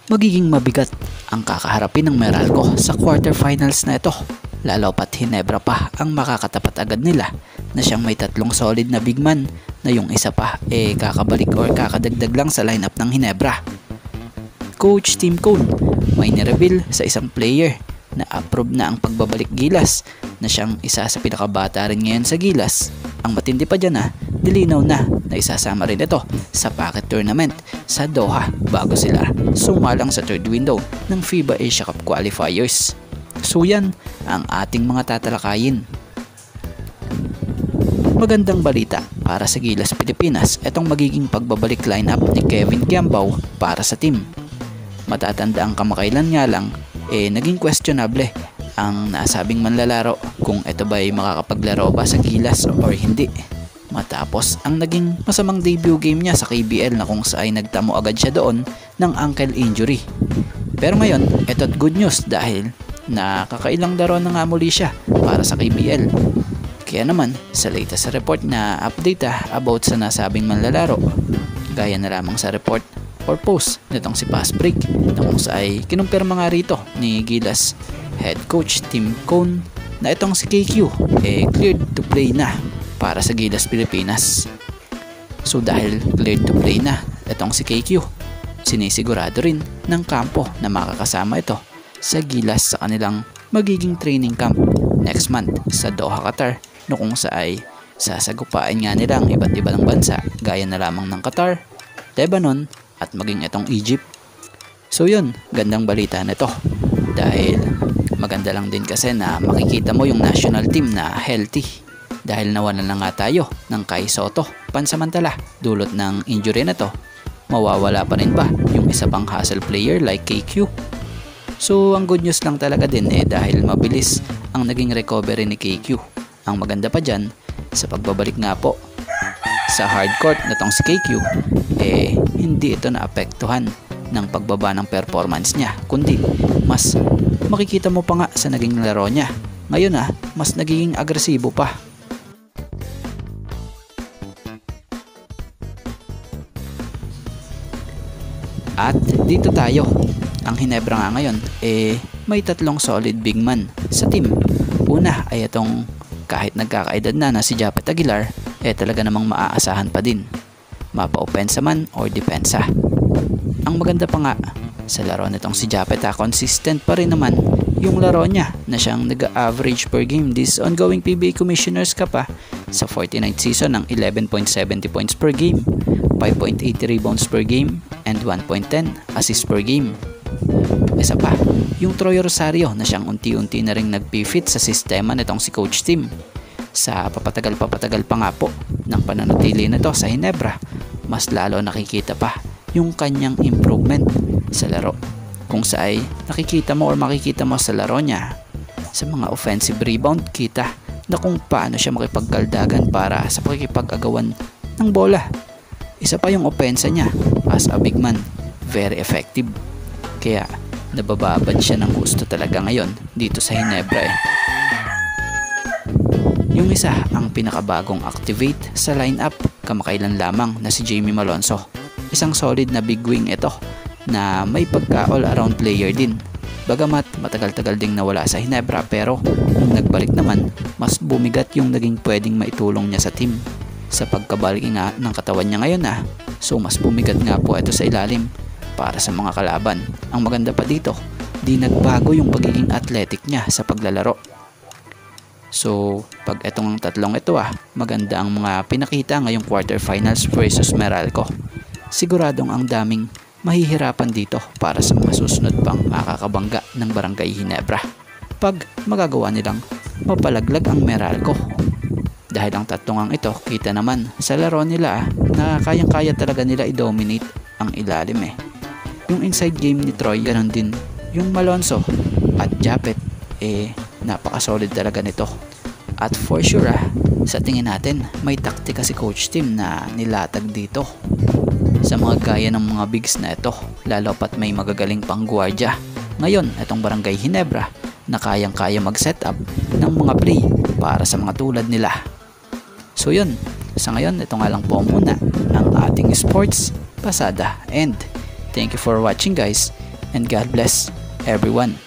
Magiging mabigat ang kakaharapin ng Meralco sa quarterfinals na ito, lalo pat Ginebra pa ang makakatapat agad nila na siyang may tatlong solid na big man na yung isa pa kakabalik or kakadagdag lang sa lineup ng Ginebra. Coach Tim Cone may nireveal sa isang player na approve na ang pagbabalik Gilas na siyang isa sa pinakabata rin ngayon sa Gilas. Ang matindi pa dyan dilinaw na isasama rin ito sa packet tournament sa Doha bago sila sumalang sa third window ng FIBA Asia Cup qualifiers. So yan ang ating mga tatalakayin. Magandang balita para sa Gilas Pilipinas, itong magiging pagbabalik lineup ni Kevin Kiambao para sa team. Matatanda ang kamakailan nga lang naging questionable ang nasabing manlalaro kung ito ba ay makakapaglaro ba sa Gilas or hindi. Matapos ang naging masamang debut game niya sa KBL na kung saan nagtamo agad siya doon ng ankle injury. Pero ngayon, ito't good news dahil nakakailang laro na nga muli siya para sa KBL. Kaya naman, sa latest report na update about sa nasabing manlalaro, gaya na lamang sa report or post nitong si Fast Break na kung saan kinumpirma nga rito ni Gilas head coach Tim Cone na itong si KQ cleared to play na para sa Gilas Pilipinas. So dahil cleared to play na itong si KQ, sinisigurado rin ng kampo na makakasama ito sa Gilas sa kanilang magiging training camp next month sa Doha, Qatar, no kung saan sasagupain nga nila ang iba't ibang bansa gaya na lamang ng Qatar, Lebanon at maging itong Egypt. So yun, gandang balita na ito dahil maganda lang din kasi na makikita mo yung national team na healthy dahil nawalan na nga tayo ng Kai Sotto pansamantala dulot ng injury na to. Mawawala pa rin ba yung isa pang hustle player like KQ? So ang good news lang talaga din dahil mabilis ang naging recovery ni KQ. Ang maganda pa dyan sa pagbabalik nga po sa hardcourt natong si KQ hindi ito naapektuhan ng pagbaba ng performance niya, kundi mas makikita mo pa nga sa naging laro niya. Ngayon mas nagiging agresibo pa. At dito tayo, ang Ginebra nga ngayon may tatlong solid big man sa team. Una ay itong kahit nagkakaedad na si Japet Aguilar talaga namang maaasahan pa din, mapa-opensa man or depensa. Ang maganda pa nga sa laro nitong si Japet consistent pa rin naman yung laro niya na siyang nag-average per game this ongoing PBA Commissioners Cup sa 49th season ng 11.70 points per game, 5.80 rebounds per game, and 1.10 assists per game. Isa pa, yung Troy Rosario na siyang unti-unti na ring nag-fit sa sistema nitong si Coach Tim. Sa papatagal pa nga po ng pananatili na to sa Ginebra, mas lalo nakikita pa yung kanyang improvement sa laro. Kung saan nakikita mo or makikita mo sa laro niya sa mga offensive rebound, kita na kung paano siya makipagkaldagan para sa pakikipag-agawan ng bola. Isa pa yung opensa niya as a big man, very effective. Kaya nabababad siya ng gusto talaga ngayon dito sa Ginebra. Yung isa ang pinakabagong activate sa lineup kamakailan lamang na si Jamie Malonzo. Isang solid na big wing ito na may pagka all around player din. Bagamat matagal-tagal ding nawala sa Ginebra pero nung nagbalik naman mas bumigat yung naging pwedeng maitulong niya sa team. Sa pagkabalik nga ng katawan niya ngayon so mas bumigat nga po ito sa ilalim para sa mga kalaban. Ang maganda pa dito, di nagbago yung pagiging athletic niya sa paglalaro. So pag etong tatlong ito maganda ang mga pinakita ngayong quarterfinals versus Meralco. Siguradong ang daming mahihirapan dito para sa mga susunod pang makakabangga ng Barangay Ginebra pag magagawa nilang mapalaglag ang Meralco. Dahil ang tatlong ito, kita naman sa laro nila na kayang-kaya talaga nila i-dominate ang ilalim. Yung inside game ni Troy, ganun din yung Malonzo at Japet, napaka-solid talaga nito. At for sure sa tingin natin, may taktika si Coach Tim na nilatag dito sa mga gaya ng mga bigs na ito, lalo pat may magagaling pang guardia. Ngayon, itong Barangay Ginebra na kayang-kaya mag-setup ng mga play para sa mga tulad nila. So yun, sa ngayon, ito nga lang po muna ang ating sports pasada, and thank you for watching guys. and God bless everyone.